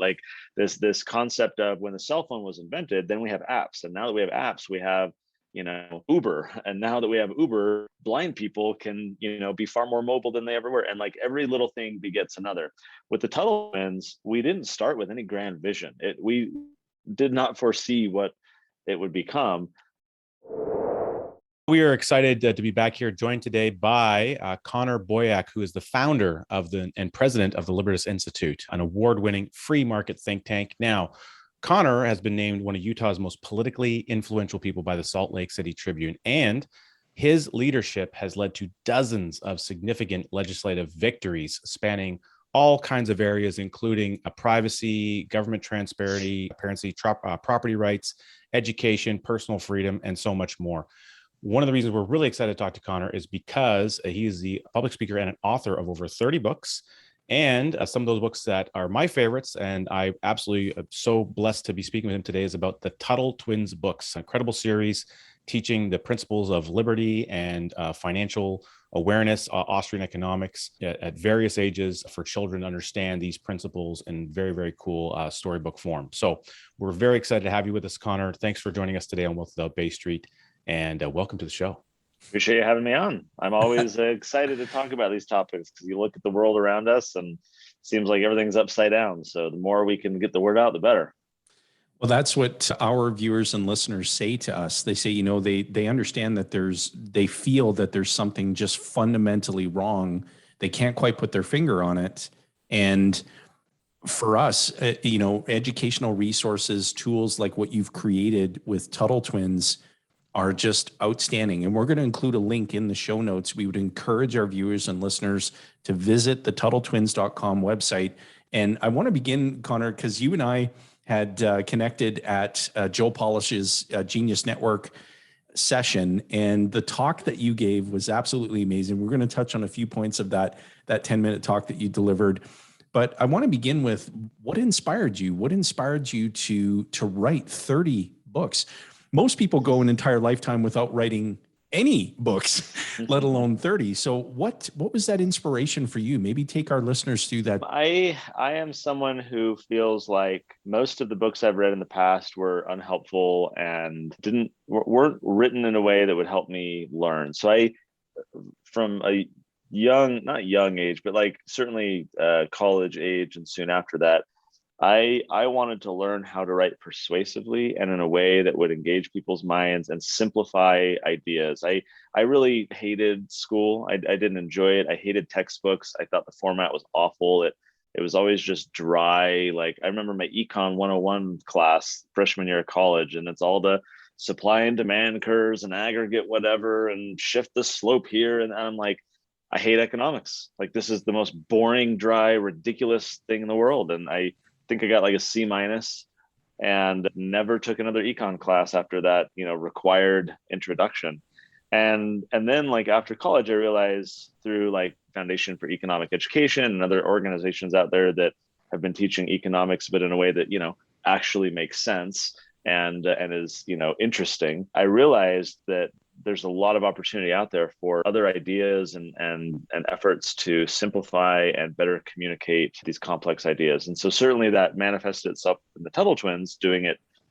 Like this concept of when the cell phone was invented, then we have apps. And now that we have apps, we have, Uber. And now that we have Uber, blind people can, be far more mobile than they ever were. And like every little thing begets another. With the Tuttle Twins, we didn't start with any grand vision. We did not foresee what it would become. We are excited to be back here, joined today by Connor Boyack, who is the founder of and president of the Libertas Institute, an award-winning free market think tank. Now, Connor has been named one of Utah's most politically influential people by the Salt Lake City Tribune, and his leadership has led to dozens of significant legislative victories spanning all kinds of areas, including privacy, government transparency, property rights, education, personal freedom, and so much more. One of the reasons we're really excited to talk to Connor is because he is the public speaker and an author of over 30 books, and some of those books that are my favorites, and I absolutely am so blessed to be speaking with him today, is about the Tuttle Twins books, an incredible series teaching the principles of liberty and financial awareness, Austrian economics at various ages for children to understand these principles in very, very cool storybook form. So we're very excited to have you with us, Connor. Thanks for joining us today on Wealth Without Baystreet. And welcome to the show. Appreciate you having me on. I'm always excited to talk about these topics because you look at the world around us and it seems like everything's upside down. So the more we can get the word out, the better. Well, that's what our viewers and listeners say to us. They say, they understand that they feel that there's something just fundamentally wrong. They can't quite put their finger on it. And for us, educational resources, tools like what you've created with Tuttle Twins are just outstanding. And we're going to include a link in the show notes. We would encourage our viewers and listeners to visit the TuttleTwins.com website. And I want to begin, Connor, because you and I had connected at Joe Polish's Genius Network session. And the talk that you gave was absolutely amazing. We're going to touch on a few points of that 10-minute talk that you delivered. But I want to begin with what inspired you? What inspired you to write 30 books? Most people go an entire lifetime without writing any books, let alone 30. So what was that inspiration for you? Maybe take our listeners through that. I am someone who feels like most of the books I've read in the past were unhelpful and weren't written in a way that would help me learn. So from a not young age, but like certainly college age and soon after that, I wanted to learn how to write persuasively and in a way that would engage people's minds and simplify ideas. I really hated school. I didn't enjoy it. I hated textbooks. I thought the format was awful. It was always just dry. Like I remember my Econ 101 class freshman year of college, and it's all the supply and demand curves and aggregate whatever and shift the slope here. And I'm like, I hate economics. Like this is the most boring, dry, ridiculous thing in the world. And I think I got like a C- and never took another econ class after that, required introduction. And then like after college, I realized through like Foundation for Economic Education and other organizations out there that have been teaching economics, but in a way that, actually makes sense and is, interesting. I realized that there's a lot of opportunity out there for other ideas and efforts to simplify and better communicate these complex ideas. And so certainly that manifested itself in the Tuttle Twins,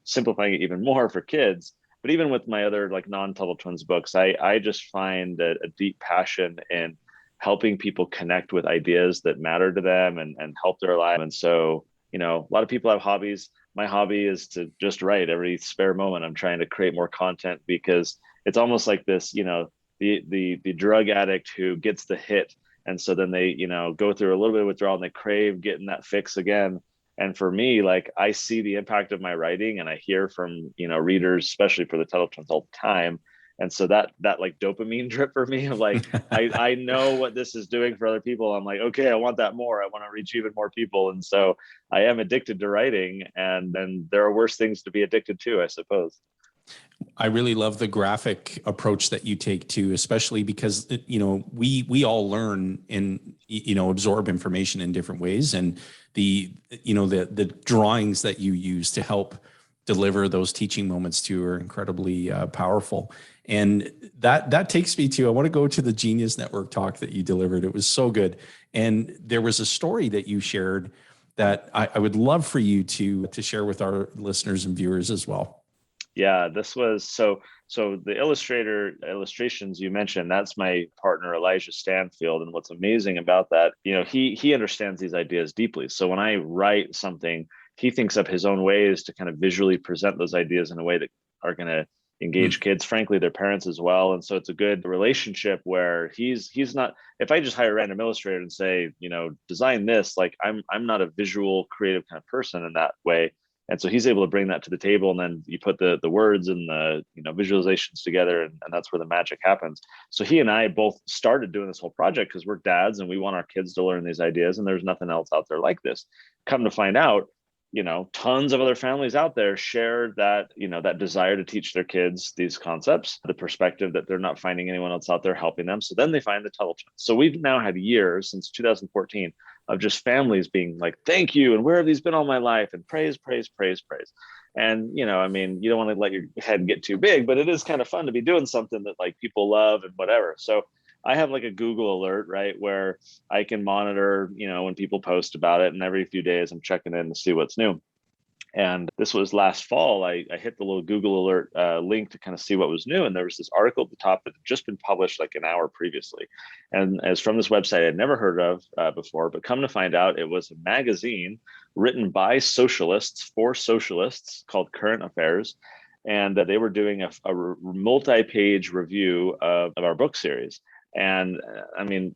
simplifying it even more for kids. But even with my other like non-Tuttle Twins books, I just find a deep passion in helping people connect with ideas that matter to them and help their life. And so, a lot of people have hobbies. My hobby is to just write. Every spare moment, I'm trying to create more content because it's almost like this, the drug addict who gets the hit. And so then they, go through a little bit of withdrawal and they crave getting that fix again. And for me, like I see the impact of my writing and I hear from, readers, especially for the Tuttle Twins all the time. And so that like dopamine drip for me of like, I know what this is doing for other people. I'm like, okay, I want that more. I want to reach even more people. And so I am addicted to writing, and there are worse things to be addicted to, I suppose. I really love the graphic approach that you take too, especially because, we all learn and, absorb information in different ways. And the drawings that you use to help deliver those teaching moments too are incredibly powerful. And that takes me to, I want to go to the Genius Network talk that you delivered. It was so good. And there was a story that you shared that I would love for you to share with our listeners and viewers as well. Yeah, this was so the illustrations you mentioned, that's my partner Elijah Stanfield. And what's amazing about that, he understands these ideas deeply. So when I write something, he thinks up his own ways to kind of visually present those ideas in a way that are going to engage kids, frankly, their parents as well. And so it's a good relationship where he's not, if I just hire a random illustrator and say, design this, like I'm not a visual creative kind of person in that way. And so he's able to bring that to the table, and then you put the words and the visualizations together, and that's where the magic happens. So he and I both started doing this whole project because we're dads and we want our kids to learn these ideas, and there's nothing else out there like this. Come to find out, tons of other families out there share that, that desire to teach their kids these concepts, the perspective that they're not finding anyone else out there helping them. So then they find the Tuttle Twins. So we've now had years since 2014 of just families being like, thank you. And where have these been all my life? And praise. And, you don't want to let your head get too big, but it is kind of fun to be doing something that like people love and whatever. So I have like a Google alert, right, where I can monitor, when people post about it. And every few days I'm checking in to see what's new. And this was last fall. I hit the little Google alert link to kind of see what was new. And there was this article at the top that had just been published like an hour previously. And as from this website I'd never heard of before, but come to find out it was a magazine written by socialists for socialists called Current Affairs. And they were doing a multi-page review of our book series. And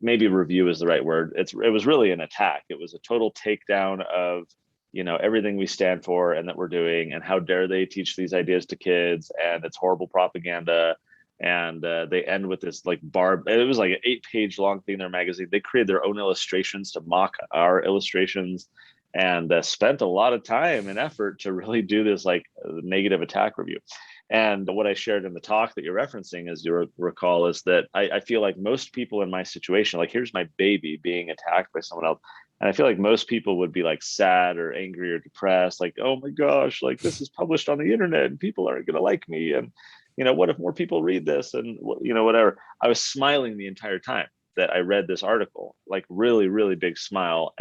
maybe review is the right word. It was really an attack. It was a total takedown of everything we stand for and that we're doing, and how dare they teach these ideas to kids, and it's horrible propaganda. And they end with this like it was like an 8-page long thing in their magazine. They created their own illustrations to mock our illustrations, and spent a lot of time and effort to really do this like negative attack review. And what I shared in the talk that you're referencing, as you recall, is that I feel like most people in my situation, like here's my baby being attacked by someone else. And I feel like most people would be like sad or angry or depressed, like, oh my gosh, like this is published on the internet and people aren't going to like me. And, what if more people read this and, whatever. I was smiling the entire time that I read this article, like really, really big smile.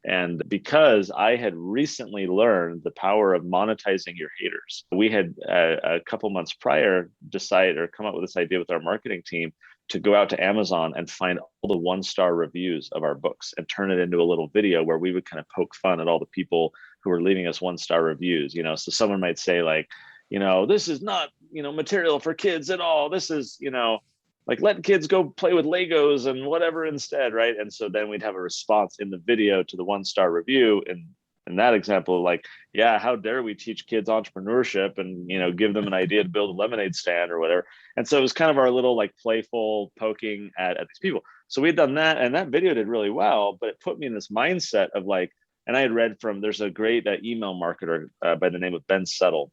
And because I had recently learned the power of monetizing your haters, we had a couple months prior come up with this idea with our marketing team to go out to Amazon and find all the 1-star reviews of our books and turn it into a little video where we would kind of poke fun at all the people who were leaving us 1-star reviews. So someone might say like, this is not, material for kids at all. This is, like let kids go play with Legos and whatever instead, right? And so then we'd have a response in the video to the 1-star review. And in that example, like, yeah, how dare we teach kids entrepreneurship and, give them an idea to build a lemonade stand or whatever. And so it was kind of our little like playful poking at these people. So we had done that, and that video did really well, but it put me in this mindset of like, and I had read there's a great email marketer by the name of Ben Settle.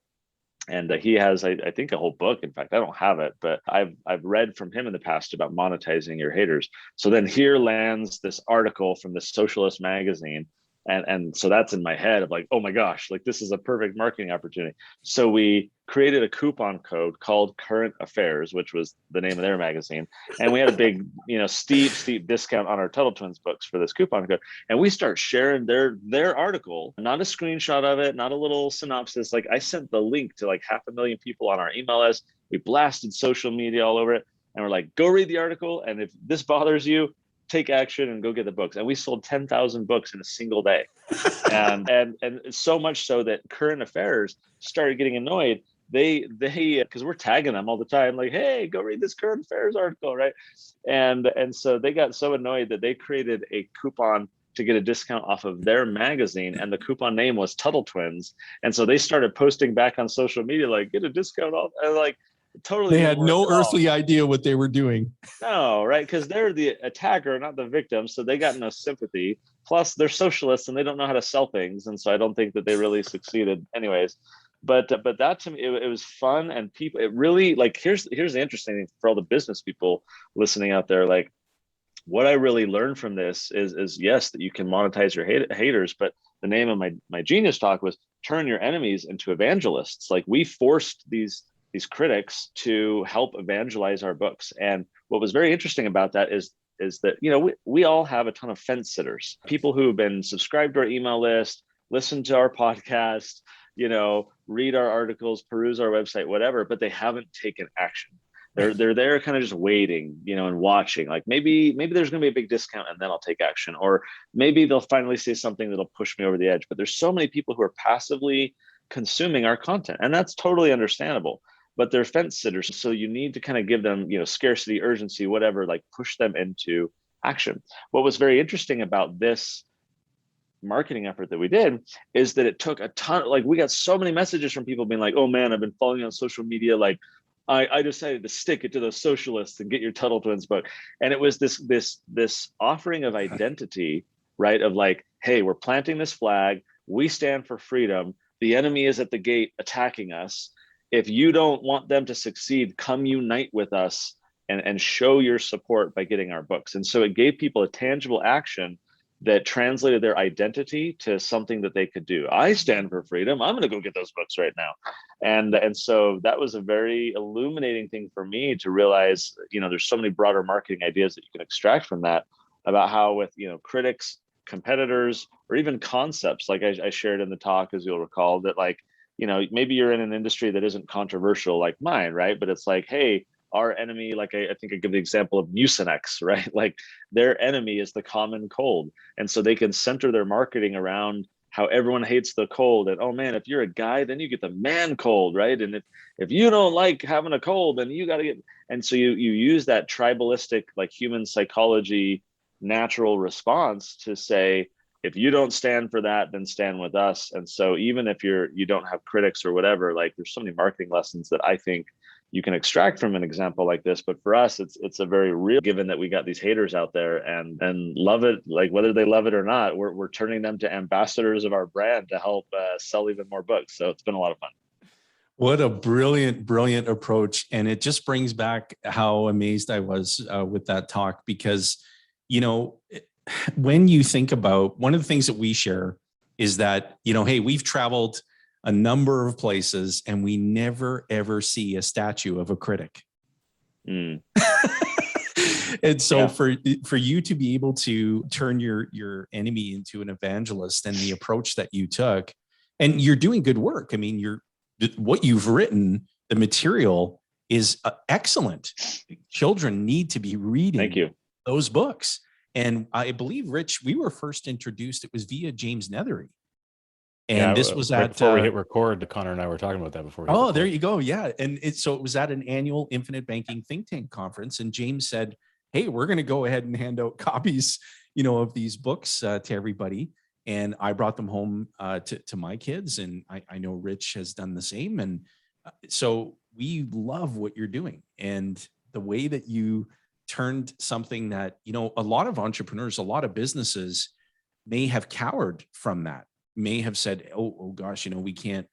And he has, I think, a whole book. In fact, I don't have it, but I've read from him in the past about monetizing your haters. So then here lands this article from the Socialist magazine. And so that's in my head of like, oh my gosh, like this is a perfect marketing opportunity. So we created a coupon code called Current Affairs, which was the name of their magazine. And we had a big, steep discount on our Tuttle Twins books for this coupon code. And we start sharing their article, not a screenshot of it, not a little synopsis. Like I sent the link to like 500,000 people on our email list. We blasted social media all over it. And we're like, go read the article. And if this bothers you, take action and go get the books. And we sold 10,000 books in a single day. and so much so that Current Affairs started getting annoyed. They because we're tagging them all the time, like, hey, go read this Current Affairs article, right? And so they got so annoyed that they created a coupon to get a discount off of their magazine, and the coupon name was Tuttle Twins. And so they started posting back on social media, like, get a discount off. And like, totally, they had no earthly idea what they were doing. No, right? Because they're the attacker, not the victim. So they got no sympathy. Plus, they're socialists and they don't know how to sell things. And so I don't think that they really succeeded anyways. But that, to me, it was fun. And people, it really, like, here's the interesting thing for all the business people listening out there. Like, what I really learned from this is yes, that you can monetize your haters. But the name of my genius talk was turn your enemies into evangelists. Like, we forced these critics to help evangelize our books. And what was very interesting about that is is that, we all have a ton of fence sitters, people who have been subscribed to our email list, listen to our podcast, read our articles, peruse our website, whatever, but they haven't taken action. They're there kind of just waiting, and watching, like maybe there's going to be a big discount and then I'll take action, or maybe they'll finally say something that'll push me over the edge. But there's so many people who are passively consuming our content, and that's totally understandable, but they're fence sitters. So you need to kind of give them, scarcity, urgency, whatever, like push them into action. What was very interesting about this marketing effort that we did is that it took a ton, like we got so many messages from people being like, oh man, I've been following you on social media, like I decided to stick it to those socialists and get your Tuttle Twins book. And it was this offering of identity, right? Of like, hey, we're planting this flag. We stand for freedom. The enemy is at the gate attacking us. If you don't want them to succeed, come unite with us and show your support by getting our books. And so it gave people a tangible action that translated their identity to something that they could do. I stand for freedom. I'm going to go get those books right now. And so that was a very illuminating thing for me to realize, there's so many broader marketing ideas that you can extract from that about how with, critics, competitors, or even concepts, like I shared in the talk, as you'll recall, that like, maybe you're in an industry that isn't controversial like mine, right? But it's like, hey, our enemy, like I think I give the example of Mucinex, right? Like their enemy is the common cold. And so they can center their marketing around how everyone hates the cold. And oh man, if you're a guy, then you get the man cold, right? And if you don't like having a cold, then you got to get, and so you use that tribalistic, like human psychology, natural response to say, if you don't stand for that, then stand with us. And so even if you don't have critics or whatever, like there's so many marketing lessons that I think you can extract from an example like this. But for us, it's a very real, given that we got these haters out there and love it, like whether they love it or not, we're turning them to ambassadors of our brand to help sell even more books. So it's been a lot of fun. What a brilliant, brilliant approach. And it just brings back how amazed I was with that talk, because, when you think about, one of the things that we share is that, hey, we've traveled a number of places and we never, ever see a statue of a critic. And so for you to be able to turn your enemy into an evangelist, and the approach that you took, and you're doing good work. I mean, what you've written, the material is excellent. Children need to be reading those books. And I believe, Rich, we were first introduced, it was via James Nethery. And this was right before we hit record, Connor and I were talking about that before. Oh, there you go. Yeah. And so it was at an annual Infinite Banking Think Tank conference. And James said, hey, we're going to go ahead and hand out copies, of these books to everybody. And I brought them home to my kids. And I know Rich has done the same. And so we love what you're doing. And the way that you turned something that, a lot of entrepreneurs, a lot of businesses may have cowered from that, may have said, oh gosh, we can't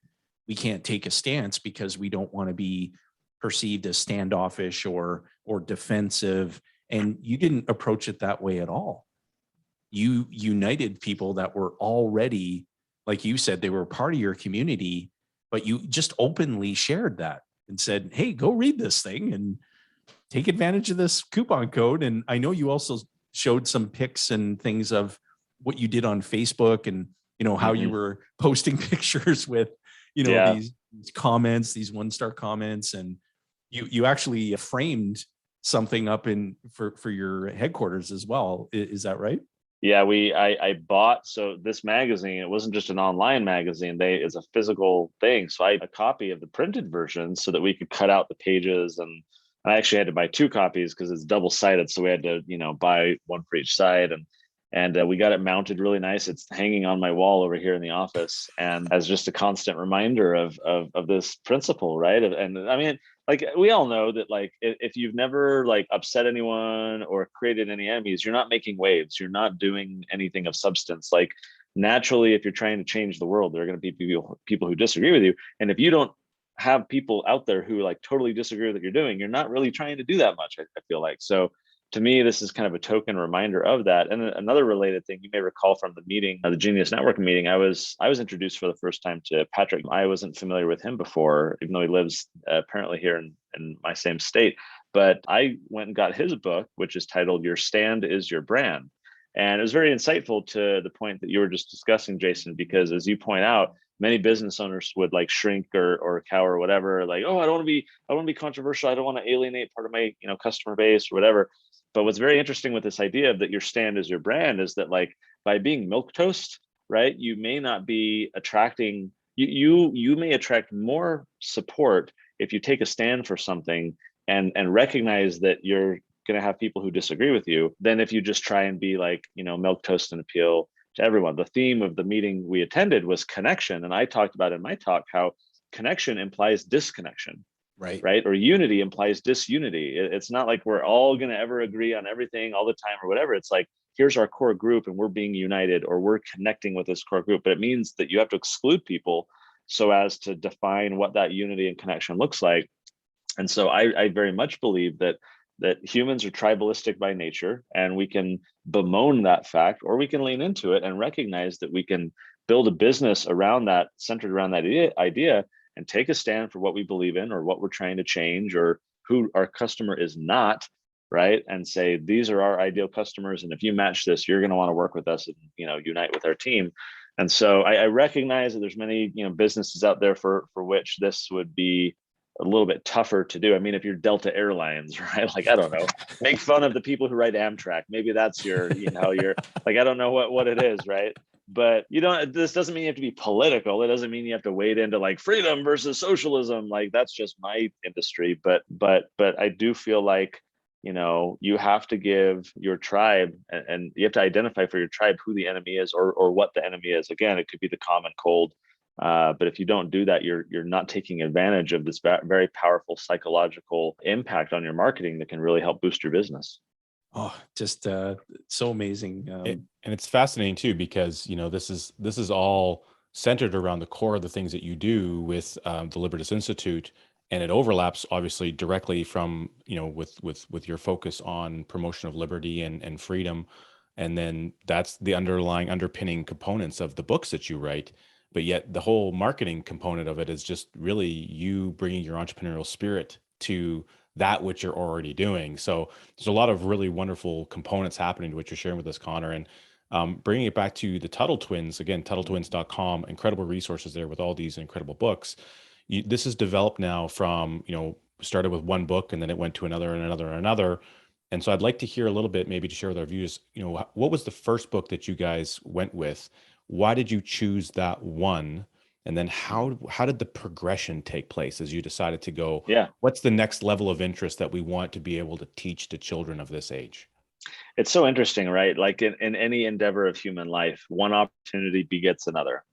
take a stance because we don't want to be perceived as standoffish or defensive. And you didn't approach it that way at all. You united people that were already, like you said, they were part of your community, but you just openly shared that and said, hey, go read this thing and take advantage of this coupon code. And I know you also showed some pics and things of what you did on Facebook, and how you were posting pictures with these comments, these 1-star comments, and you actually framed something up for your headquarters as well. Is that right? Yeah, I bought, so this magazine, it wasn't just an online magazine, it's a physical thing. So I had a copy of the printed version so that we could cut out the pages, and I actually had to buy 2 copies because it's double-sided. So we had to, buy one for each side, and we got it mounted really nice. It's hanging on my wall over here in the office, and as just a constant reminder of this principle, right? And I mean, like we all know that, like if you've never like upset anyone or created any enemies, you're not making waves. You're not doing anything of substance. Like naturally, if you're trying to change the world, there are going to be people who disagree with you, and if you don't have people out there who like totally disagree with what you're doing, you're not really trying to do that much, I feel like. So to me, this is kind of a token reminder of that. And another related thing you may recall from the meeting, the Genius Network meeting, I was introduced for the first time to Patrick. I wasn't familiar with him before, even though he lives apparently here in my same state. But I went and got his book, which is titled Your Stand is Your Brand. And it was very insightful to the point that you were just discussing, Jayson, because as you point out, many business owners would like shrink or cower or whatever, like, oh, I don't want to be controversial. I don't want to alienate part of my, customer base or whatever. But what's very interesting with this idea of that your stand is your brand is that, like, by being milquetoast, right, you may not be attracting, you may attract more support if you take a stand for something and recognize that you're going to have people who disagree with you than if you just try and be like, milquetoast and appeal to everyone. The theme of the meeting we attended was connection. And I talked about in my talk how connection implies disconnection, right? Or unity implies disunity. It's not like we're all going to ever agree on everything all the time or whatever. It's like, here's our core group and we're being united, or we're connecting with this core group. But it means that you have to exclude people so as to define what that unity and connection looks like. And so I very much believe that humans are tribalistic by nature, and we can bemoan that fact, or we can lean into it and recognize that we can build a business around that, centered around that idea, and take a stand for what we believe in or what we're trying to change or who our customer is not, right? And say, these are our ideal customers, and if you match this, you're going to want to work with us and unite with our team. And so I recognize that there's many businesses out there for which this would be a little bit tougher to do. I mean, if you're Delta Airlines, right? Like, I don't know, make fun of the people who ride Amtrak. Maybe that's your like, I don't know what it is, right? But this doesn't mean you have to be political. It doesn't mean you have to wade into like freedom versus socialism. Like, that's just my industry. But I do feel like, you have to give your tribe and you have to identify for your tribe who the enemy is or what the enemy is. Again, it could be the common cold. But if you don't do that, you're not taking advantage of this very powerful psychological impact on your marketing that can really help boost your business. Oh, just so amazing. And it's fascinating too, because this is all centered around the core of the things that you do with the Libertas Institute, and it overlaps obviously directly from with your focus on promotion of liberty and freedom, and then that's the underpinning components of the books that you write. But yet the whole marketing component of it is just really you bringing your entrepreneurial spirit to that which you're already doing. So there's a lot of really wonderful components happening to what you're sharing with us, Connor. And bringing it back to the Tuttle Twins, again, TuttleTwins.com, incredible resources there with all these incredible books. This is developed now from, started with one book and then it went to another and another and another. And so I'd like to hear a little bit, maybe to share with our viewers, what was the first book that you guys went with? Why did you choose that one? And then how did the progression take place as you decided to go, what's the next level of interest that we want to be able to teach to children of this age? It's so interesting, right? Like in any endeavor of human life, one opportunity begets another.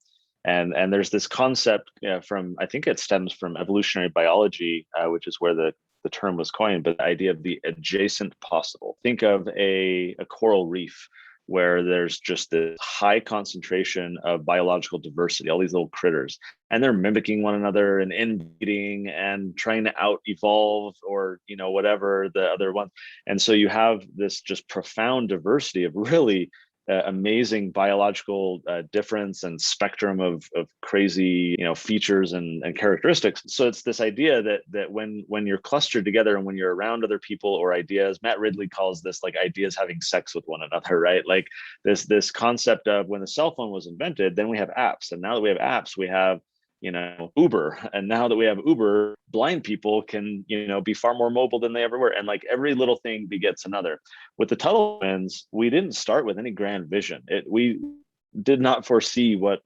And there's this concept from, I think it stems from evolutionary biology, which is where the term was coined, but the idea of the adjacent possible. Think of a coral reef where there's just this high concentration of biological diversity, all these little critters, and they're mimicking one another and inbreeding and trying to out evolve or, whatever the other one. And so you have this just profound diversity of really amazing biological difference and spectrum of crazy features and characteristics. So it's this idea that when you're clustered together and when you're around other people or ideas, Matt Ridley calls this like ideas having sex with one another, right? Like this concept of when the cell phone was invented, then we have apps, and now that we have apps, we have Uber. And now that we have Uber, blind people can, be far more mobile than they ever were. And like every little thing begets another. With the Tuttle Twins, we didn't start with any grand vision. We did not foresee what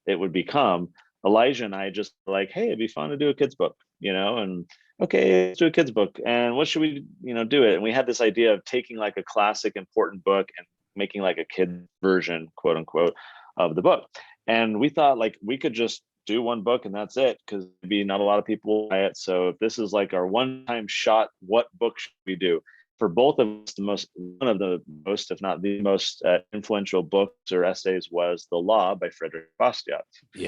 it would become. Elijah and I just like, hey, it'd be fun to do a kid's book, and okay, let's do a kid's book. And what should we, do it? And we had this idea of taking like a classic important book and making like a kid version, quote unquote, of the book. And we thought like we could just do one book and that's it, because maybe not a lot of people buy it. So if this is like our one-time shot, what book should we do? For both of us, one of the most, if not the most influential books or essays was The Law by Frederick Bastiat,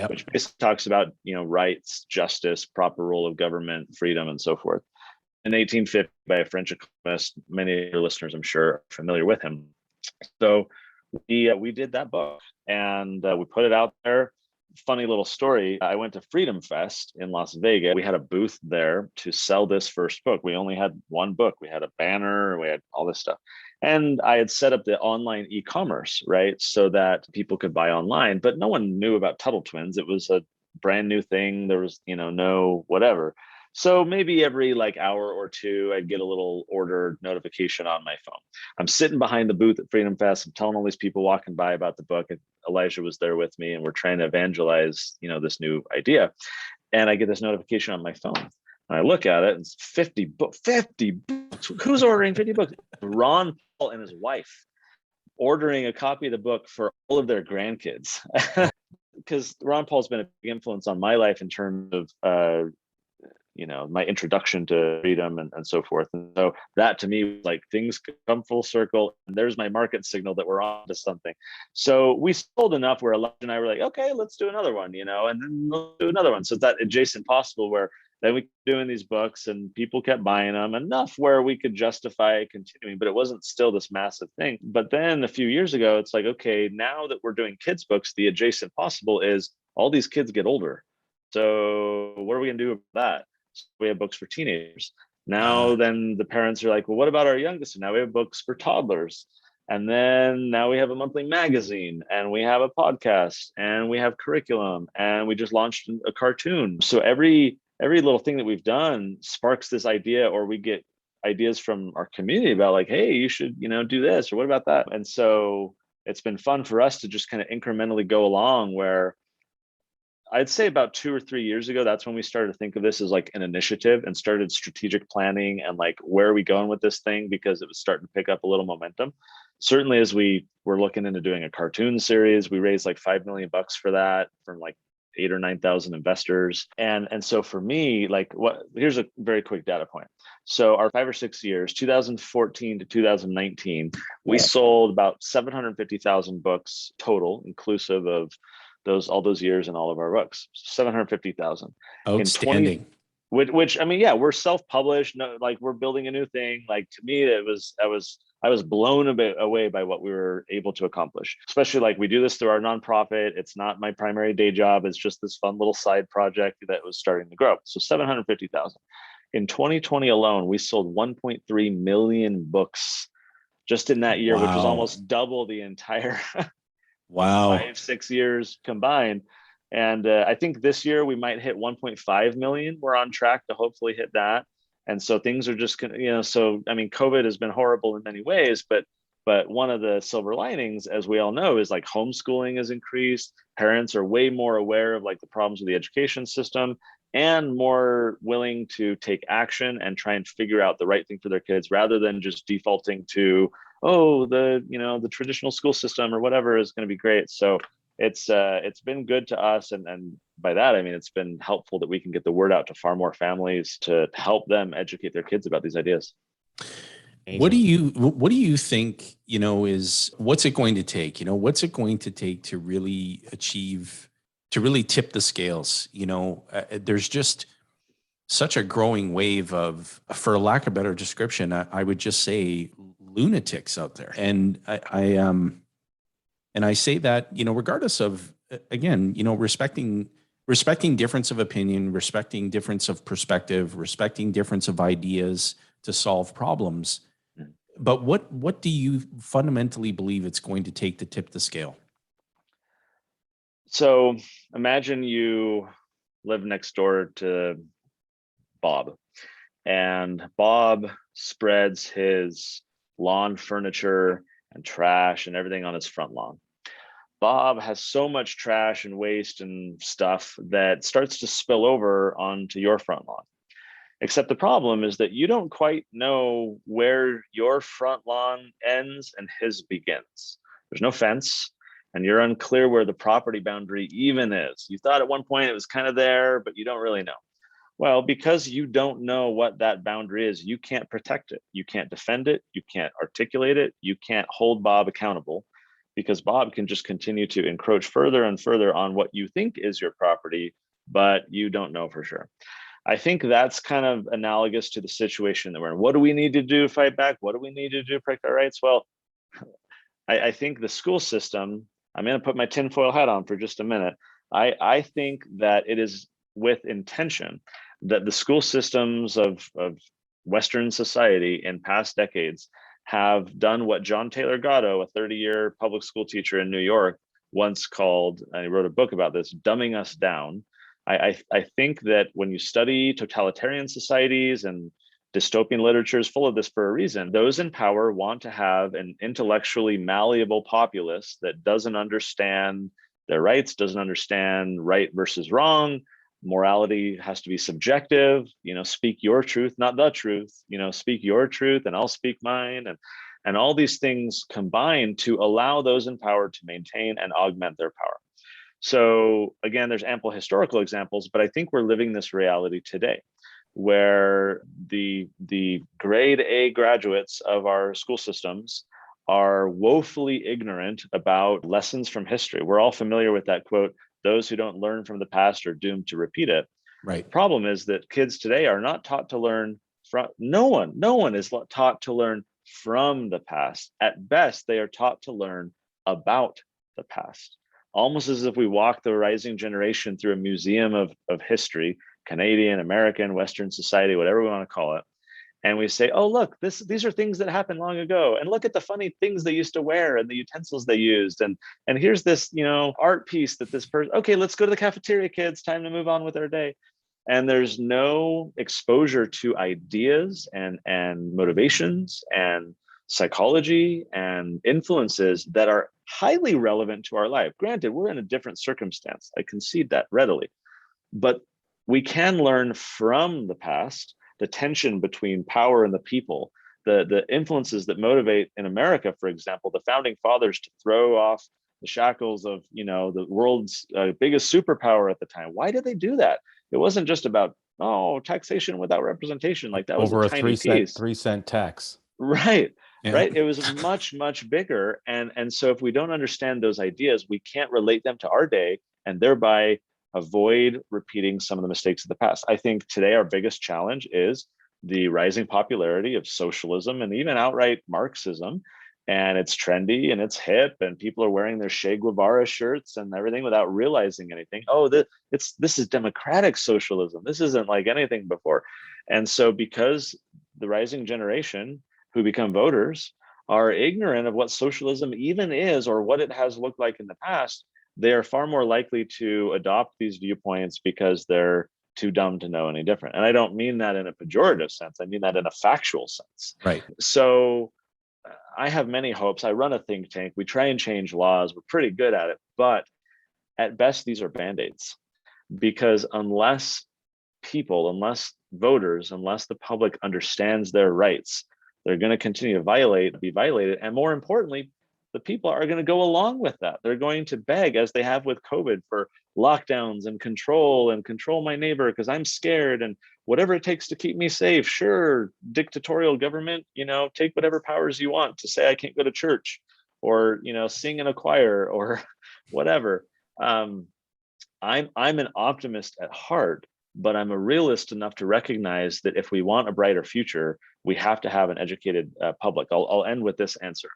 which basically talks about, rights, justice, proper role of government, freedom, and so forth. In 1850 by a French economist, many of your listeners, I'm sure, are familiar with him. So we did that book and we put it out there. funny little story. I went to Freedom Fest in Las Vegas. We had a booth there to sell this first book. We only had one book. We had a banner, we had all this stuff. And I had set up the online e-commerce, right? So that people could buy online, but no one knew about Tuttle Twins. It was a brand new thing. There was, no whatever. So maybe every like hour or two, I'd get a little order notification on my phone. I'm sitting behind the booth at Freedom Fest. I'm telling all these people walking by about the book. And Elijah was there with me, and we're trying to evangelize, this new idea. And I get this notification on my phone. And I look at it, and it's 50 books. Who's ordering 50 books? Ron Paul and his wife ordering a copy of the book for all of their grandkids. Because Ron Paul's been a big influence on my life in terms of my introduction to freedom and so forth. And so that to me was like things come full circle, and there's my market signal that we're on to something. So we sold enough where Elijah and I were like, okay, let's do another one, and then we'll do another one. So it's that adjacent possible where then we kept doing these books and people kept buying them enough where we could justify continuing, but it wasn't still this massive thing. But then a few years ago, it's like, okay, now that we're doing kids books, the adjacent possible is all these kids get older. So what are we gonna do about that? We have books for teenagers. Now, then the parents are like, well, what about our youngest? And now we have books for toddlers. And then now we have a monthly magazine, and we have a podcast, and we have curriculum, and we just launched a cartoon. So every little thing that we've done sparks this idea, or we get ideas from our community about like, hey, you should, do this, or what about that? And so it's been fun for us to just kind of incrementally go along, where I'd say about 2 or 3 years ago, that's when we started to think of this as like an initiative and started strategic planning and like, where are we going with this thing? Because it was starting to pick up a little momentum. Certainly, as we were looking into doing a cartoon series, we raised like $5 million for that from like 8,000 or 9,000 investors. And so for me, like here's a very quick data point. So our 5 or 6 years, 2014 to 2019, we sold about 750,000 books total, inclusive of all those years and all of our books. 750,000. Outstanding. Which I mean, yeah, we're self-published. No, like we're building a new thing. Like to me, I was blown away by what we were able to accomplish. Especially like we do this through our nonprofit. It's not my primary day job. It's just this fun little side project that was starting to grow. So 750,000. In 2020 alone, we sold 1.3 million books just in that year, which is almost double the entire 5-6 years combined. And I think this year we might hit 1.5 million. We're on track to hopefully hit that. And so things are just, so I mean, COVID has been horrible in many ways, but one of the silver linings, as we all know, is like homeschooling has increased. Parents are way more aware of like the problems with the education system and more willing to take action and try and figure out the right thing for their kids, rather than just defaulting to, the traditional school system or whatever is going to be great. So it's been good to us, and by that I mean it's been helpful that we can get the word out to far more families to help them educate their kids about these ideas. Amazing. What do you think, is what's it going to take? What's it going to take to really tip the scales? There's just such a growing wave of, for lack of a better description, I would just say lunatics out there. And I say that, regardless of, again, respecting difference of opinion, respecting difference of perspective, respecting difference of ideas to solve problems. But what do you fundamentally believe it's going to take to tip the scale? So imagine you live next door to Bob, and Bob spreads his lawn furniture and trash and everything on his front lawn. Bob has so much trash and waste and stuff that starts to spill over onto your front lawn. Except the problem is that you don't quite know where your front lawn ends and his begins. There's no fence, and you're unclear where the property boundary even is. You thought at one point it was kind of there, but you don't really know. Well, because you don't know what that boundary is, you can't protect it. You can't defend it. You can't articulate it. You can't hold Bob accountable, because Bob can just continue to encroach further and further on what you think is your property, but you don't know for sure. I think that's kind of analogous to the situation that we're in. What do we need to do to fight back? What do we need to do to protect our rights? Well, I think the school system, I'm going to put my tinfoil hat on for just a minute. I think that it is with intention that the school systems of Western society in past decades have done what John Taylor Gatto, a 30-year public school teacher in New York, once called, and he wrote a book about this, dumbing us down. I think that when you study totalitarian societies and dystopian literature is full of this for a reason. Those in power want to have an intellectually malleable populace that doesn't understand their rights, doesn't understand right versus wrong. Morality has to be subjective. Speak your truth, not the truth. Speak your truth and I'll speak mine. And all these things combine to allow those in power to maintain and augment their power. So again, there's ample historical examples, but I think we're living this reality today where the grade A graduates of our school systems are woefully ignorant about lessons from history. We're all familiar with that quote, those who don't learn from the past are doomed to repeat it. Right. The problem is that kids today are not taught to learn from, no one is taught to learn from the past. At best, they are taught to learn about the past. Almost as if we walk the rising generation through a museum of history, Canadian, American, Western society, whatever we want to call it. And we say, oh, look, these are things that happened long ago. And look at the funny things they used to wear and the utensils they used. And here's this, art piece that this person, okay, let's go to the cafeteria, kids, time to move on with our day. And there's no exposure to ideas and motivations and psychology and influences that are highly relevant to our life. Granted, we're in a different circumstance. I concede that readily. But we can learn from the past, the tension between power and the people, the influences that motivate in America, for example, the founding fathers to throw off the shackles of, the world's biggest superpower at the time. Why did they do that? It wasn't just about, taxation without representation. Like that was over a a tiny 3-cent tax. Right. Yeah. Right. It was much, much bigger. And so if we don't understand those ideas, we can't relate them to our day and thereby avoid repeating some of the mistakes of the past. I think today our biggest challenge is the rising popularity of socialism and even outright Marxism. And it's trendy and it's hip and people are wearing their Che Guevara shirts and everything without realizing anything. Oh, this is democratic socialism. This isn't like anything before. And so because the rising generation who become voters are ignorant of what socialism even is or what it has looked like in the past, they are far more likely to adopt these viewpoints because they're too dumb to know any different. And I don't mean that in a pejorative sense. I mean that in a factual sense. Right. So I have many hopes. I run a think tank. We try and change laws. We're pretty good at it. But at best, these are Band-Aids. Because unless voters, unless the public understands their rights, they're going to continue to be violated. And more importantly, the people are going to go along with that. They're going to beg, as they have with COVID, for lockdowns and control my neighbor because I'm scared and whatever it takes to keep me safe. Sure, dictatorial government, take whatever powers you want to say I can't go to church or, sing in a choir or whatever. I'm an optimist at heart, but I'm a realist enough to recognize that if we want a brighter future, we have to have an educated public. I'll end with this answer.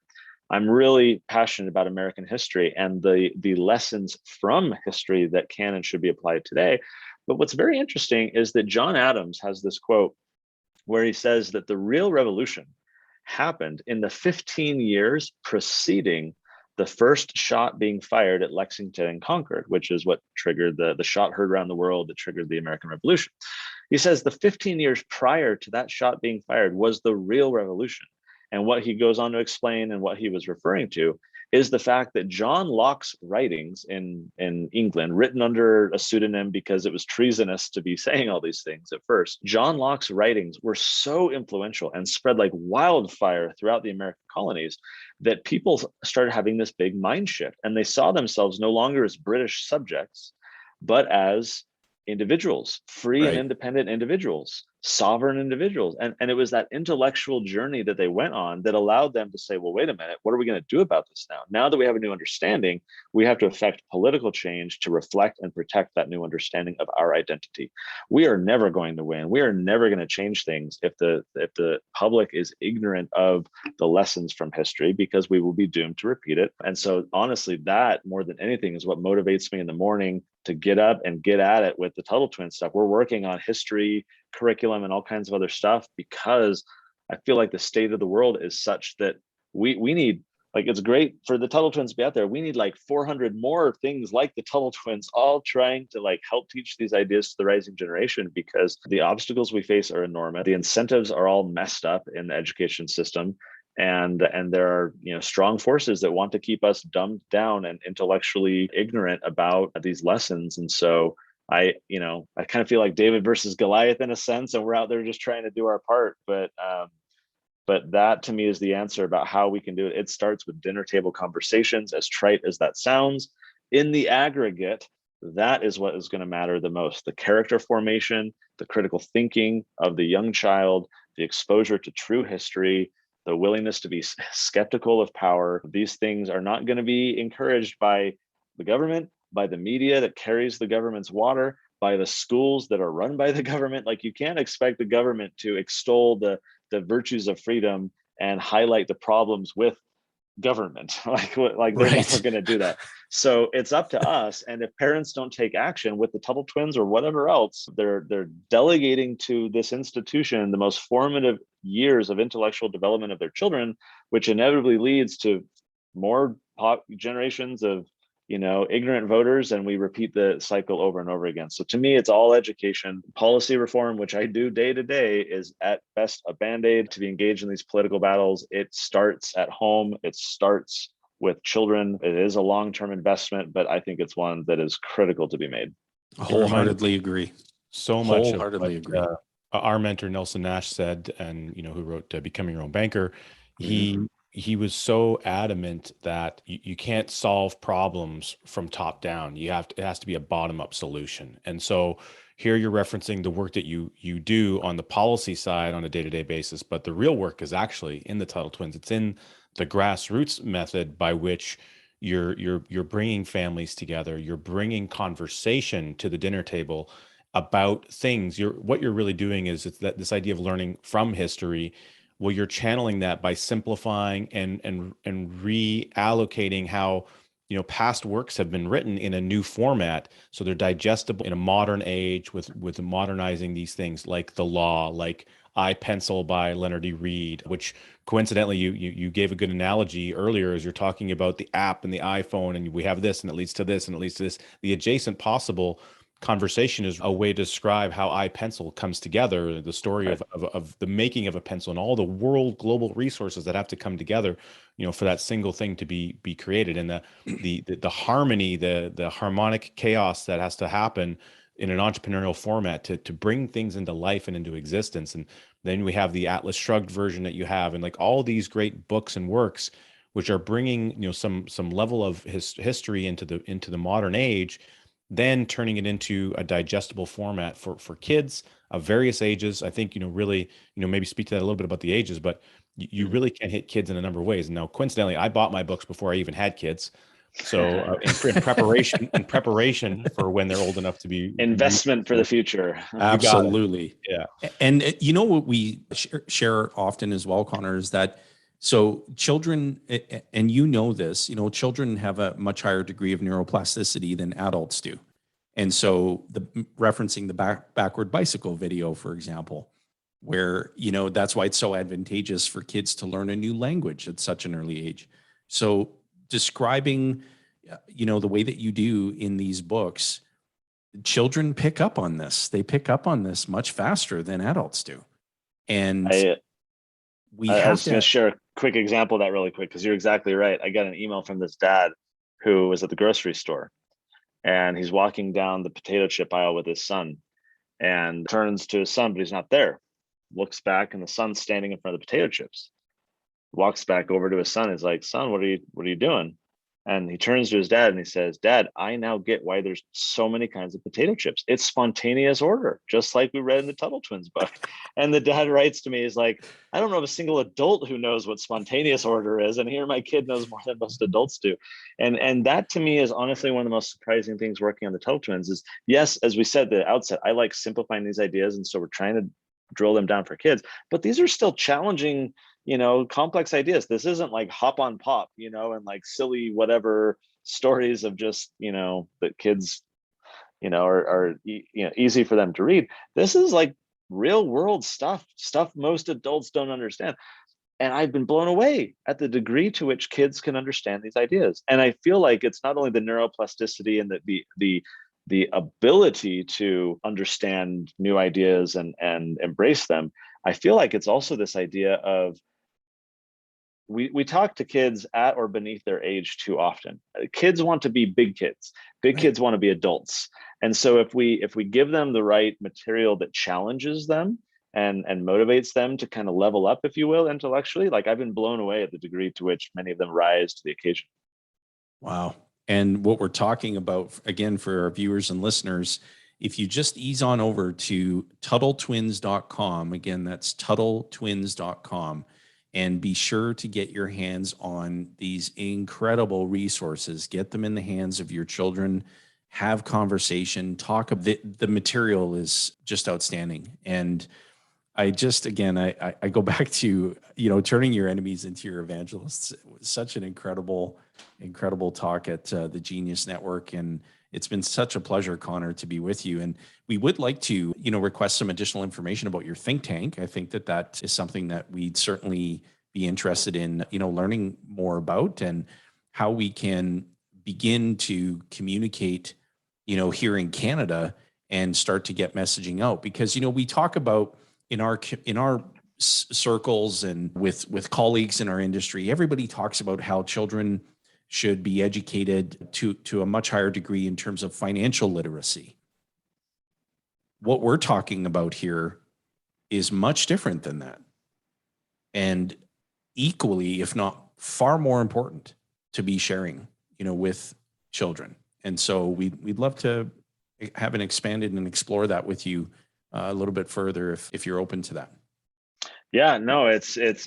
I'm really passionate about American history and the lessons from history that can and should be applied today. But what's very interesting is that John Adams has this quote where he says that the real revolution happened in the 15 years preceding the first shot being fired at Lexington and Concord, which is what triggered the shot heard around the world that triggered the American Revolution. He says the 15 years prior to that shot being fired was the real revolution. And what he goes on to explain and what he was referring to is the fact that John Locke's writings in England, written under a pseudonym because it was treasonous to be saying all these things at first, John Locke's writings were so influential and spread like wildfire throughout the American colonies that people started having this big mind shift. And they saw themselves no longer as British subjects, but as individuals, free and independent individuals, sovereign individuals. And it was that intellectual journey that they went on that allowed them to say, well, wait a minute, what are we going to do about this now? Now that we have a new understanding, we have to affect political change to reflect and protect that new understanding of our identity. We are never going to win. We are never going to change things if the public is ignorant of the lessons from history, because we will be doomed to repeat it. And so honestly, that more than anything is what motivates me in the morning to get up and get at it with the Tuttle Twins stuff. We're working on history, curriculum, and all kinds of other stuff because I feel like the state of the world is such that we need, like, it's great for the Tuttle Twins to be out there. We need like 400 more things like the Tuttle Twins, all trying to like help teach these ideas to the rising generation, because the obstacles we face are enormous. The incentives are all messed up in the education system. And there are, strong forces that want to keep us dumbed down and intellectually ignorant about these lessons. And so I kind of feel like David versus Goliath in a sense, and we're out there just trying to do our part. But that to me is the answer about how we can do it. It starts with dinner table conversations, as trite as that sounds. In the aggregate, that is what is going to matter the most. The character formation, the critical thinking of the young child, the exposure to true history, the willingness to be skeptical of power. These things are not going to be encouraged by the government, by the media that carries the government's water, by the schools that are run by the government. Like, you can't expect the government to extol the virtues of freedom and highlight the problems with government. like they're Right. never going to do that. So it's up to us. And if parents don't take action with the Tuttle Twins or whatever else, they're delegating to this institution the most formative years of intellectual development of their children, which inevitably leads to more generations of ignorant voters, and we repeat the cycle over and over again. So to me, it's all education. Policy reform, which I do day to day, is at best a band-aid to be engaged in these political battles. It starts at home. It starts with children. It is a long-term investment, but I think it's one that is critical to be made. Wholeheartedly agree. So much Wholeheartedly of what, agree. Our mentor Nelson Nash said, and who wrote Becoming Your Own Banker, he was so adamant that you can't solve problems from top down. It has to be a bottom up solution. And so here you're referencing the work that you do on the policy side on a day-to-day basis, but the real work is actually in the Tuttle Twins. It's in the grassroots method by which you're bringing families together. You're bringing conversation to the dinner table about things. What you're really doing is this idea of learning from history. Well, you're channeling that by simplifying and reallocating how past works have been written in a new format, so they're digestible in a modern age with modernizing these things like the law, like I Pencil by Leonard E. Reed, which coincidentally you gave a good analogy earlier as you're talking about the app and the iPhone, and we have this and it leads to this and it leads to this. The adjacent possible conversation is a way to describe how I Pencil comes together, the story of the making of a pencil and all the global resources that have to come together, for that single thing to be created, and the harmony, the harmonic chaos that has to happen in an entrepreneurial format to bring things into life and into existence. And then we have the Atlas Shrugged version that you have, and like all these great books and works which are bringing some level of history into the modern age, then turning it into a digestible format for kids of various ages. I think, really, maybe speak to that a little bit about the ages, but you really can hit kids in a number of ways. And now, coincidentally, I bought my books before I even had kids. So in preparation for when they're old enough to be investment for the future. Absolutely. Yeah. And what we share often as well, Connor, is that so children, and this, children have a much higher degree of neuroplasticity than adults do. And so referencing the backward bicycle video, for example, where, that's why it's so advantageous for kids to learn a new language at such an early age. So describing, the way that you do in these books, children pick up on this. They pick up on this much faster than adults do. And I was going to share a quick example of that really quick, because you're exactly right. I got an email from this dad who was at the grocery store, and he's walking down the potato chip aisle with his son, and turns to his son, but he's not there. Looks back, and the son's standing in front of the potato chips. Walks back over to his son. He's like, "Son, what are you doing?" And he turns to his dad and he says, "Dad, I now get why there's so many kinds of potato chips. It's spontaneous order, just like we read in the Tuttle Twins book." And the dad writes to me, he's like, "I don't know of a single adult who knows what spontaneous order is. And here my kid knows more than most adults do." And that to me is honestly one of the most surprising things working on the Tuttle Twins is, yes, as we said at the outset, I like simplifying these ideas. And so we're trying to drill them down for kids, but these are still challenging, complex ideas. This isn't like hop on pop, and like silly whatever stories of just, that kids are easy for them to read. This is like real world stuff most adults don't understand. And I've been blown away at the degree to which kids can understand these ideas. And I feel like it's not only the neuroplasticity and the ability to understand new ideas and embrace them. I feel like it's also this idea of we talk to kids at or beneath their age too often. Kids want to be big kids. Big Right. kids want to be adults. And so if we give them the right material that challenges them and motivates them to kind of level up, if you will, intellectually, like I've been blown away at the degree to which many of them rise to the occasion. Wow. And what we're talking about, again, for our viewers and listeners, if you just ease on over to TuttleTwins.com, again, that's TuttleTwins.com, and be sure to get your hands on these incredible resources. Get them in the hands of your children, have conversation, talk. The material is just outstanding. And I just, again, I go back to, turning your enemies into your evangelists. It was such an incredible talk at the Genius Network. And it's been such a pleasure, Connor, to be with you. And we would like to, request some additional information about your think tank. I think that is something that we'd certainly be interested in, learning more about, and how we can begin to communicate, here in Canada and start to get messaging out. Because, we talk about in our circles and with colleagues in our industry, everybody talks about how children should be educated to a much higher degree in terms of financial literacy. What we're talking about here is much different than that, and equally, if not far more important, to be sharing, with children. And so we'd love to have an expanded and explore that with you a little bit further, if you're open to that. Yeah, no,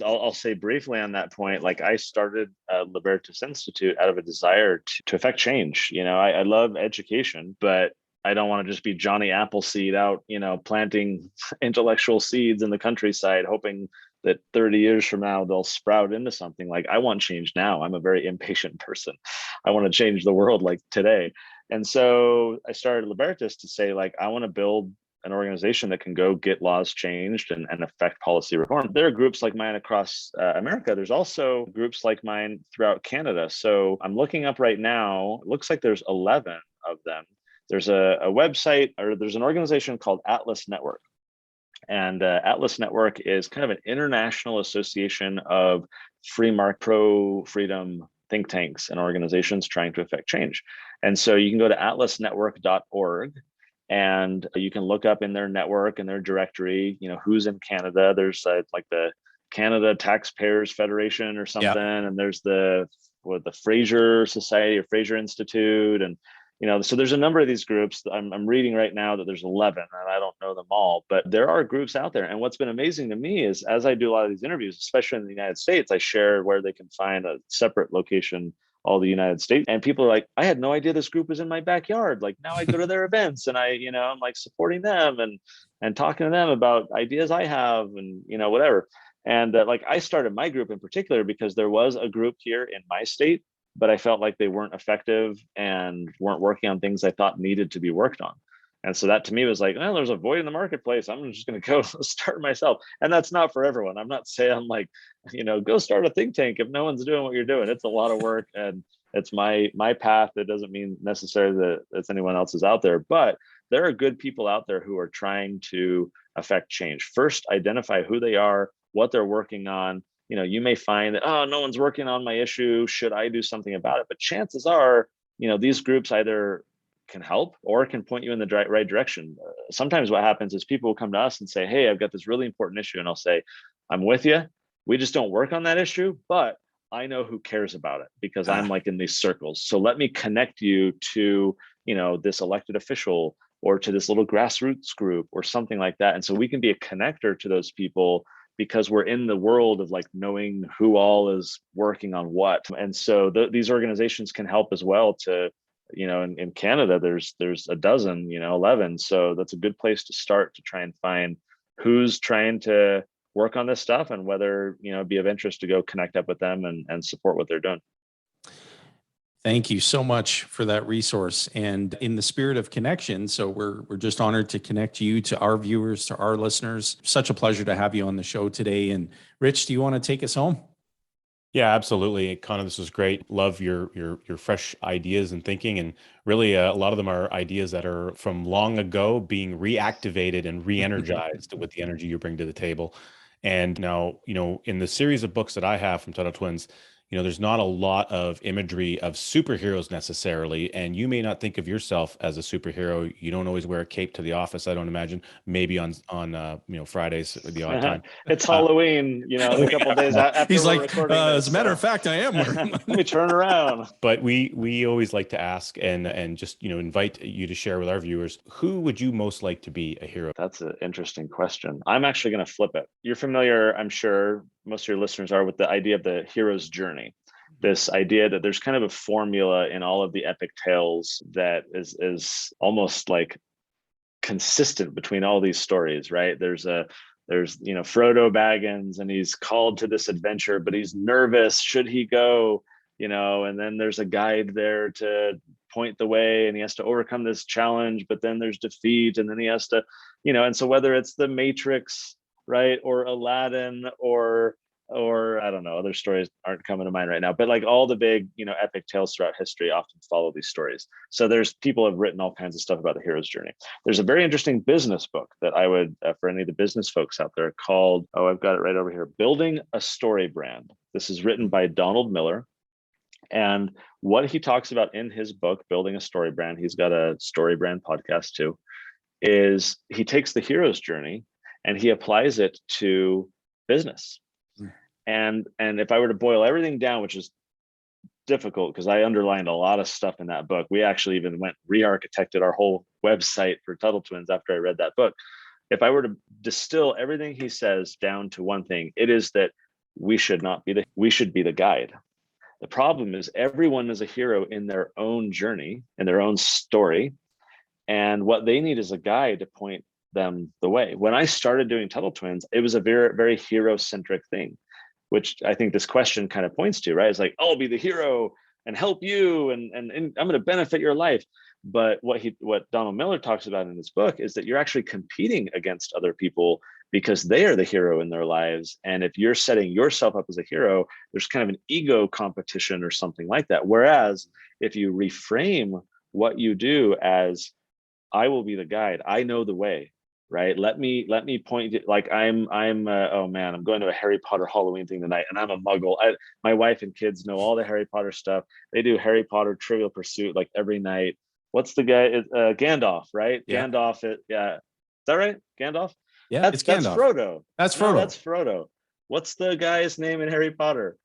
I'll say briefly on that point. Like I started Libertas Institute out of a desire to affect change. I love education, but I don't want to just be Johnny Appleseed out, planting intellectual seeds in the countryside, hoping that 30 years from now they'll sprout into something. Like I want change now. I'm a very impatient person. I want to change the world like today. And so I started Libertas to say, like, I want to build an organization that can go get laws changed and affect policy reform. There are groups like mine across America. There's also groups like mine throughout Canada. So I'm looking up right now, it looks like there's 11 of them. There's a website, or there's an organization called Atlas Network. And Atlas Network is kind of an international association of free market, pro-freedom think tanks and organizations trying to affect change. And so you can go to atlasnetwork.org, and you can look up in their network and their directory, who's in Canada. There's like the Canada Taxpayers Federation or something, yep. And there's the Fraser Society or Fraser Institute, and so there's a number of these groups. I'm reading right now that there's 11, and I don't know them all, but there are groups out there. And what's been amazing to me is, as I do a lot of these interviews, especially in the United States, I share where they can find a separate location, all the United States. And people are like, I had no idea this group was in my backyard. Like now I go to their events and I'm like supporting them and talking to them about ideas I have and, whatever. And like I started my group in particular because there was a group here in my state, but I felt like they weren't effective and weren't working on things I thought needed to be worked on. And so that to me was like, well, there's a void in the marketplace. I'm just going to go start myself. And that's not for everyone. I'm not saying like, go start a think tank if no one's doing what you're doing. It's a lot of work, and it's my path. It doesn't mean necessarily that it's anyone else's out there, but there are good people out there who are trying to affect change. First, identify who they are, what they're working on. You may find that, oh, no one's working on my issue. Should I do something about it? But chances are, these groups either can help or can point you in the right direction. Sometimes what happens is people will come to us and say, hey, I've got this really important issue. And I'll say, I'm with you. We just don't work on that issue, but I know who cares about it because I'm like in these circles. So let me connect you to, this elected official or to this little grassroots group or something like that. And so we can be a connector to those people because we're in the world of like knowing who all is working on what. And so these organizations can help as well to, in Canada, there's a dozen, 11. So that's a good place to start to try and find who's trying to work on this stuff and whether, it'd be of interest to go connect up with them and support what they're doing. Thank you so much for that resource. And in the spirit of connection, so we're just honored to connect you to our viewers, to our listeners. Such a pleasure to have you on the show today. And Rich, do you want to take us home? Yeah, absolutely. Connor, this was great. Love your fresh ideas and thinking. And really, a lot of them are ideas that are from long ago being reactivated and re-energized with the energy you bring to the table. And now, in the series of books that I have from Tuttle Twins, there's not a lot of imagery of superheroes necessarily. And you may not think of yourself as a superhero. You don't always wear a cape to the office, I don't imagine. Maybe on Fridays, the odd time. It's Halloween, a couple of days after He's we're like, recording this, as a matter of fact, I am wearing Let me turn around. But we always like to ask and just invite you to share with our viewers, who would you most like to be a hero? That's an interesting question. I'm actually going to flip it. You're familiar, I'm sure most of your listeners are, with the idea of the hero's journey. This idea that there's kind of a formula in all of the epic tales that is almost like consistent between all these stories, right? There's Frodo Baggins, and he's called to this adventure, but he's nervous. Should he go? And then there's a guide there to point the way, and he has to overcome this challenge, but then there's defeat, and then he has to, and so whether it's the Matrix, right, or Aladdin, or I don't know, other stories aren't coming to mind right now, but like all the big, epic tales throughout history often follow these stories. So there's people have written all kinds of stuff about the hero's journey. There's a very interesting business book that I would, for any of the business folks out there, called, I've got it right over here, Building a Story Brand. This is written by Donald Miller. And what he talks about in his book, Building a Story Brand, he's got a story brand podcast too, is he takes the hero's journey and he applies it to business. And if I were to boil everything down, which is difficult because I underlined a lot of stuff in that book. We actually even re-architected our whole website for Tuttle Twins after I read that book. If I were to distill everything he says down to one thing, it is that we should be the guide. The problem is everyone is a hero in their own journey, in their own story. And what they need is a guide to point them the way. When I started doing Tuttle Twins, it was a very, very hero-centric thing, which I think this question kind of points to, right? It's like, I'll be the hero and help you, and I'm going to benefit your life. But what Donald Miller talks about in his book is that you're actually competing against other people because they are the hero in their lives. And if you're setting yourself up as a hero, there's kind of an ego competition or something like that. Whereas if you reframe what you do as, I will be the guide, I know the way, right? Let me point it, like I'm oh man, I'm going to a Harry Potter Halloween thing tonight, and I'm a muggle. My wife and kids know all the Harry Potter stuff. They do Harry Potter Trivial Pursuit like every night. What's the guy? Gandalf, right? Yeah. Gandalf. Yeah. Is that right? Gandalf? Yeah, that's Frodo. That's Frodo. No, that's Frodo. What's the guy's name in Harry Potter?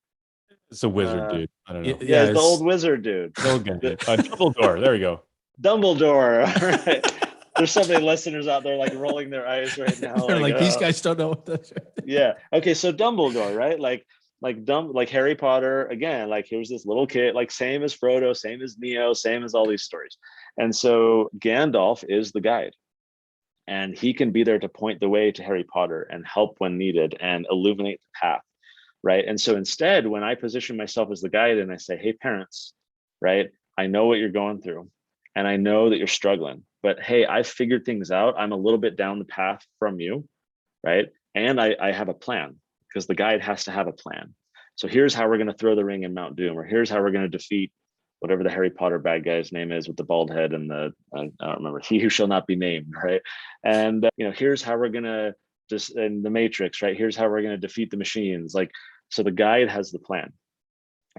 It's a wizard dude. I don't know. Yeah, it's the old wizard dude. Dumbledore. There we go. Dumbledore. All right. There's so many listeners out there like rolling their eyes right now. They're like these guys don't know what that's. Yeah. Okay. So Dumbledore, right? Like Harry Potter again. Like here's this little kid, like same as Frodo, same as Neo, same as all these stories. And so Gandalf is the guide, and he can be there to point the way to Harry Potter and help when needed and illuminate the path, right? And so instead, when I position myself as the guide and I say, "Hey, parents, right? I know what you're going through, and I know that you're struggling. But hey, I've figured things out. I'm a little bit down the path from you, right? And I have a plan, because the guide has to have a plan. So here's how we're going to throw the ring in Mount Doom, or here's how we're going to defeat whatever the Harry Potter bad guy's name is with the bald head and I don't remember, he who shall not be named, right? And here's how we're going to just in the Matrix, right? Here's how we're going to defeat the machines. Like, so the guide has the plan.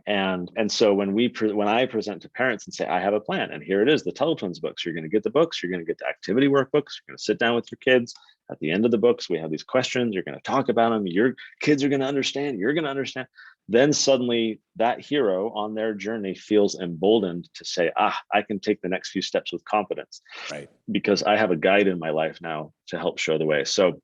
And so when I present to parents and say, I have a plan, and here it is, the Tuttle Twins books, you're going to get the books, you're going to get the activity workbooks, you're going to sit down with your kids. At the end of the books, we have these questions, you're going to talk about them, your kids are going to understand, you're going to understand. Then suddenly that hero on their journey feels emboldened to say, I can take the next few steps with confidence, right? Because I have a guide in my life now to help show the way. So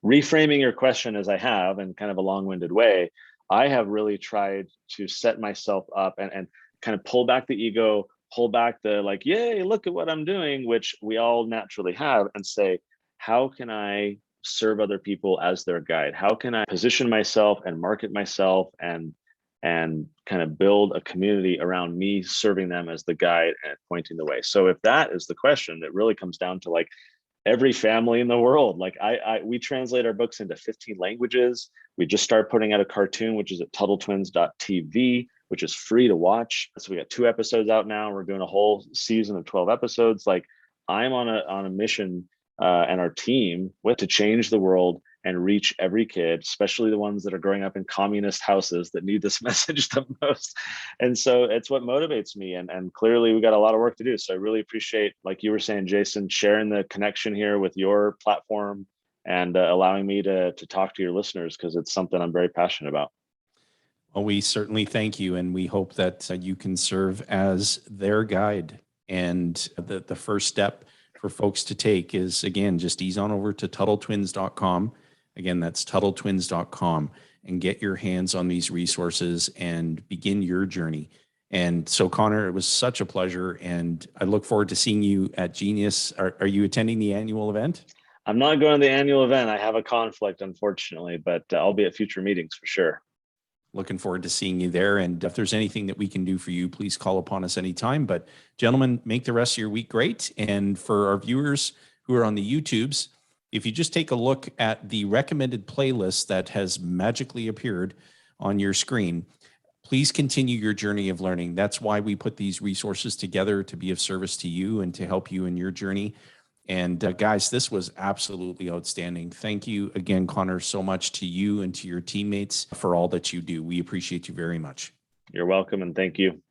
reframing your question as I have, in kind of a long-winded way, I have really tried to set myself up and kind of pull back the ego, pull back the like, yay, look at what I'm doing, which we all naturally have, and say, how can I serve other people as their guide? How can I position myself and market myself and and kind of build a community around me serving them as the guide and pointing the way. So if that is the question, it really comes down to like every family in the world. Like we translate our books into 15 languages. We just started putting out a cartoon, which is at TuttleTwins.tv, which is free to watch. So we got 2 episodes out now. We're doing a whole season of 12 episodes. Like I'm on a mission and our team to change the world and reach every kid, especially the ones that are growing up in communist houses that need this message the most. And so it's what motivates me. And clearly we got a lot of work to do. So I really appreciate, like you were saying, Jayson, sharing the connection here with your platform and allowing me to talk to your listeners, because it's something I'm very passionate about. Well, we certainly thank you. And we hope that you can serve as their guide. And the first step for folks to take is, again, just ease on over to TuttleTwins.com. Again, that's TuttleTwins.com, and get your hands on these resources and begin your journey. And so, Connor, it was such a pleasure, and I look forward to seeing you at Genius. Are you attending the annual event? I'm not going to the annual event. I have a conflict, unfortunately, but I'll be at future meetings for sure. Looking forward to seeing you there. And if there's anything that we can do for you, please call upon us anytime. But gentlemen, make the rest of your week great. And for our viewers who are on the YouTubes, if you just take a look at the recommended playlist that has magically appeared on your screen, please continue your journey of learning. That's why we put these resources together, to be of service to you and to help you in your journey. And guys, this was absolutely outstanding. Thank you again, Connor, so much to you and to your teammates for all that you do. We appreciate you very much. You're welcome, and thank you.